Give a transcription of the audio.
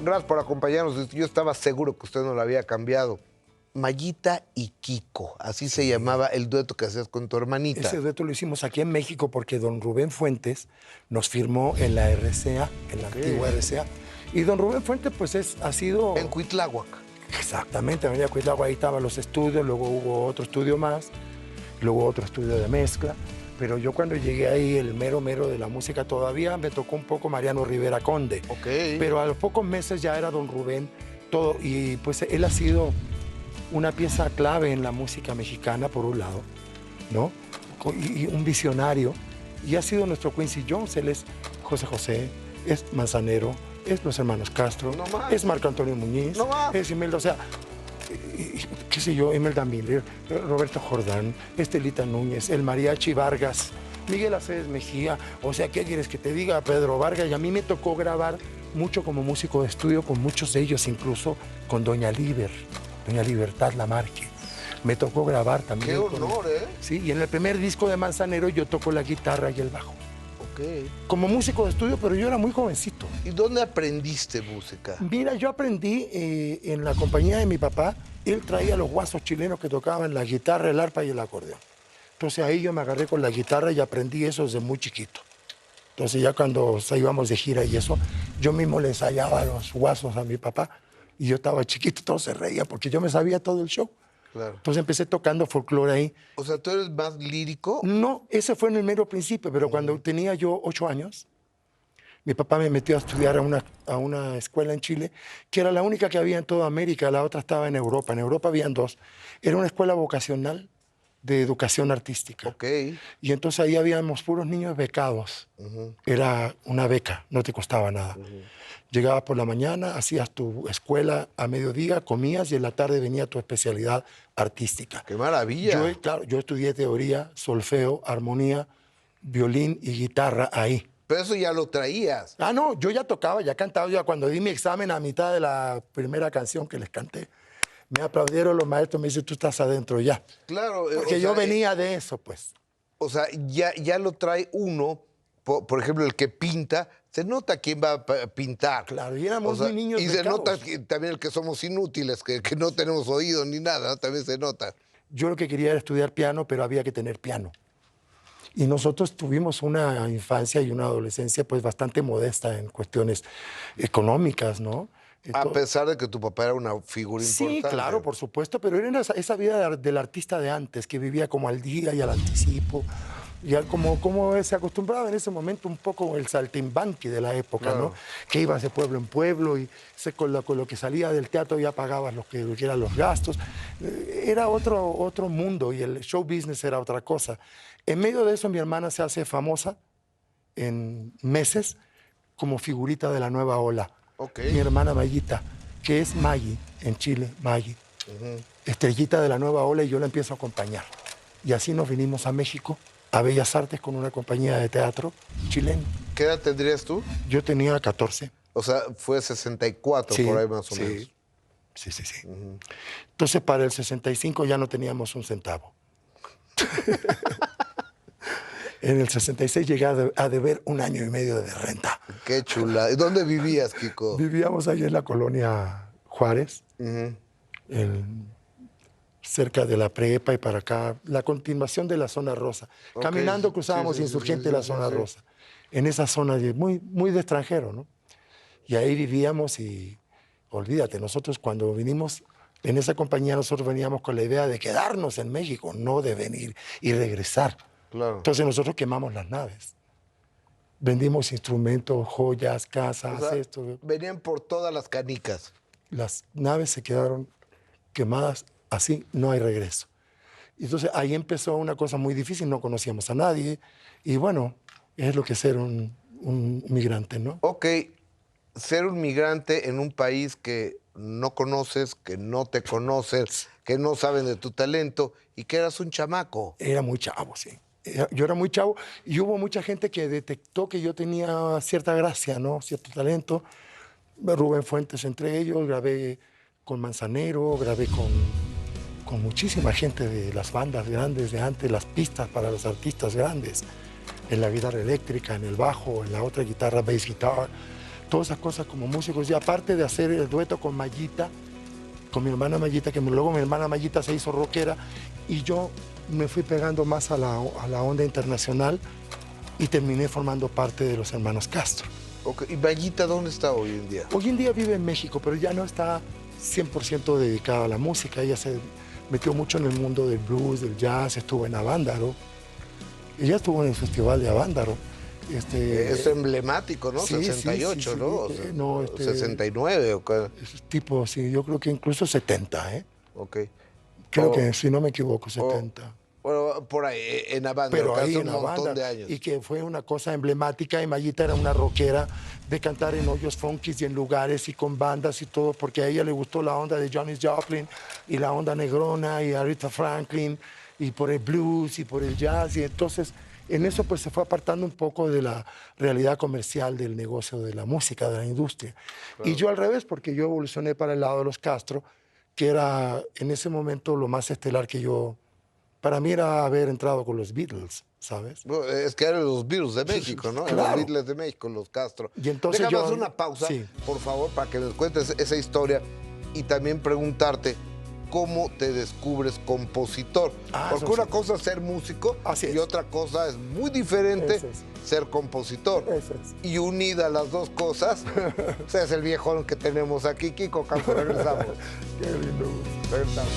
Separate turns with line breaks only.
Gracias por acompañarnos. Yo estaba seguro que usted no lo había cambiado. Mayita y Kiko, así se llamaba el dueto que hacías con tu hermanita.
Ese dueto lo hicimos aquí en México porque don Rubén Fuentes nos firmó en la RCA, en la antigua RCA. Y don Rubén Fuentes, pues ha sido...
En Cuitláhuac.
Exactamente, en Avenida Cuitláhuac, ahí estaban los estudios, luego hubo otro estudio más, luego otro estudio de mezcla. Pero yo cuando llegué ahí, el mero de la música, todavía me tocó un poco Mariano Rivera Conde. Pero a los pocos meses ya era don Rubén todo. Y pues él ha sido una pieza clave en la música mexicana, por un lado, ¿no? Y un visionario. Y ha sido nuestro Quincy Jones. Él es José José, es Manzanero, es los hermanos Castro, es Marco Antonio Muñiz, es Imelda, o sea, qué sé yo, Imelda Miller, Roberto Jordán, Estelita Núñez, el Mariachi Vargas, Miguel Aceves Mejía. O sea, ¿qué quieres que te diga? Pedro Vargas. Y a mí me tocó grabar mucho como músico de estudio con muchos de ellos, incluso con doña Libertad Lamarque. Me tocó grabar también.
¡Qué honor,
Sí, y en el primer disco de Manzanero yo toco la guitarra y el bajo. Como músico de estudio, pero yo era muy jovencito.
¿Y dónde aprendiste música?
Mira, yo aprendí en la compañía de mi papá. Él traía los guasos chilenos que tocaban la guitarra, el arpa y el acordeón. Entonces ahí yo me agarré con la guitarra y aprendí eso desde muy chiquito. Entonces ya cuando íbamos de gira y eso, yo mismo le ensayaba los guasos a mi papá. Y yo estaba chiquito, todo se reía porque yo me sabía todo el show.
Claro.
Entonces empecé tocando folclore ahí.
O sea, ¿tú eres más lírico?
No, ese fue en el mero principio, pero cuando tenía yo 8 años, mi papá me metió a estudiar a una escuela en Chile, que era la única que había en toda América, la otra estaba en Europa. En Europa habían 2. Era una escuela vocacional de educación artística. Y entonces ahí habíamos puros niños becados. Era una beca, no te costaba nada. Llegabas por la mañana, hacías tu escuela a mediodía, comías y en la tarde venía tu especialidad artística.
¡Qué maravilla!
Yo estudié teoría, solfeo, armonía, violín y guitarra ahí.
Pero eso ya lo traías.
Ah, no, yo ya tocaba, ya cantaba. Ya cuando di mi examen a mitad de la primera canción que les canté, me aplaudieron los maestros, me dicen, tú estás adentro ya.
Claro.
Porque yo venía de eso, pues.
O sea, ya lo trae uno, por ejemplo, el que pinta, se nota quién va a pintar.
Claro, y éramos muy niños
y
becados.
se nota también el que somos inútiles, que no tenemos oído ni nada, ¿no? También se nota.
Yo lo que quería era estudiar piano, pero había que tener piano. Y nosotros tuvimos una infancia y una adolescencia pues bastante modesta en cuestiones económicas, ¿no?
A pesar de que tu papá era una figura importante.
Sí, claro, por supuesto, pero era esa vida del artista de antes, que vivía como al día y al anticipo. Ya como se acostumbraba en ese momento un poco el saltimbanqui de la época, claro, ¿no? Que ibas de pueblo en pueblo y con lo que salía del teatro ya pagabas lo que eran los gastos. Era otro mundo y el show business era otra cosa. En medio de eso mi hermana se hace famosa en meses como figurita de la nueva ola. Mi hermana Mayita, que es Maggie en Chile, Maggie. Estrellita de la nueva ola, y yo la empiezo a acompañar. Y así nos vinimos a México, a Bellas Artes, con una compañía de teatro chilena.
¿Qué edad tendrías tú?
Yo tenía 14.
O sea, fue 64, sí, por ahí más o menos.
Sí. Entonces, para el 65 ya no teníamos un centavo. En el 66 llegué a deber 1 año y medio de renta.
¡Qué chula! ¿Y dónde vivías, Kiko?
Vivíamos allí en la colonia Juárez, cerca de la prepa y para acá, la continuación de la zona rosa. Caminando cruzábamos Insurgente la zona rosa. En esa zona muy de extranjero, ¿no? Y ahí vivíamos y, olvídate, nosotros cuando vinimos en esa compañía, nosotros veníamos con la idea de quedarnos en México, no de venir y regresar. Claro. Entonces nosotros quemamos las naves. Vendimos instrumentos, joyas, casas,
o sea,
esto.
Venían por todas las canicas.
Las naves se quedaron quemadas, así no hay regreso. Entonces ahí empezó una cosa muy difícil, no conocíamos a nadie. Y bueno, es lo que es ser un migrante, ¿no?
Ok, ser un migrante en un país que no conoces, que no te conoces, que no saben de tu talento y que eras un chamaco.
Era muy chavo, sí. Yo era muy chavo y hubo mucha gente que detectó que yo tenía cierta gracia, ¿no? Cierto talento. Rubén Fuentes entre ellos, grabé con Manzanero, grabé con muchísima gente de las bandas grandes de antes, las pistas para los artistas grandes, en la guitarra eléctrica, en el bajo, en la otra guitarra, bass guitar. todas esas cosas como músicos. Y aparte de hacer el dueto con Mayita, con mi hermana Mayita, que luego mi hermana Mayita se hizo rockera, y yo me fui pegando más a la onda internacional y terminé formando parte de los hermanos Castro.
Okay. ¿Y Mayita dónde está hoy en día?
Hoy en día vive en México, pero ya no está 100% dedicada a la música. Ella se metió mucho en el mundo del blues, del jazz, estuvo en Avándaro. Ella estuvo en el Festival de Avándaro.
Es emblemático, ¿no?
Sí,
68,
sí,
¿no?
sí, no,
69 o qué.
Tipo, sí, yo creo que incluso 70, ¿eh?
Ok.
Creo que, si no me equivoco, 70.
Bueno, por ahí, en Avándaro,
Pero
que
ahí
hace
en
un
la
montón
banda,
de años.
y que fue una cosa emblemática, y Mayita era una rockera de cantar en hoyos funkis y en lugares y con bandas y todo, porque a ella le gustó la onda de Janis Joplin y la onda negrona y Aretha Franklin, y por el blues y por el jazz, y entonces en eso pues se fue apartando un poco de la realidad comercial del negocio de la música, de la industria. Claro. Y yo al revés, porque yo evolucioné para el lado de los Castro, que era en ese momento lo más estelar que yo... Para mí era haber entrado con los Beatles, ¿sabes?
Bueno, es que eran los Beatles de México, ¿no?
Claro.
Los Beatles de México, los Castro.
Y entonces
Déjame hacer una pausa,
sí,
por favor, para que nos cuentes esa historia y también preguntarte cómo te descubres compositor. Porque una cosa es ser músico y otra cosa es muy diferente ser compositor. Y unida las dos cosas, o sea, es el viejón que tenemos aquí, Kiko Campos. Regresamos.
Qué lindo.
Regresamos.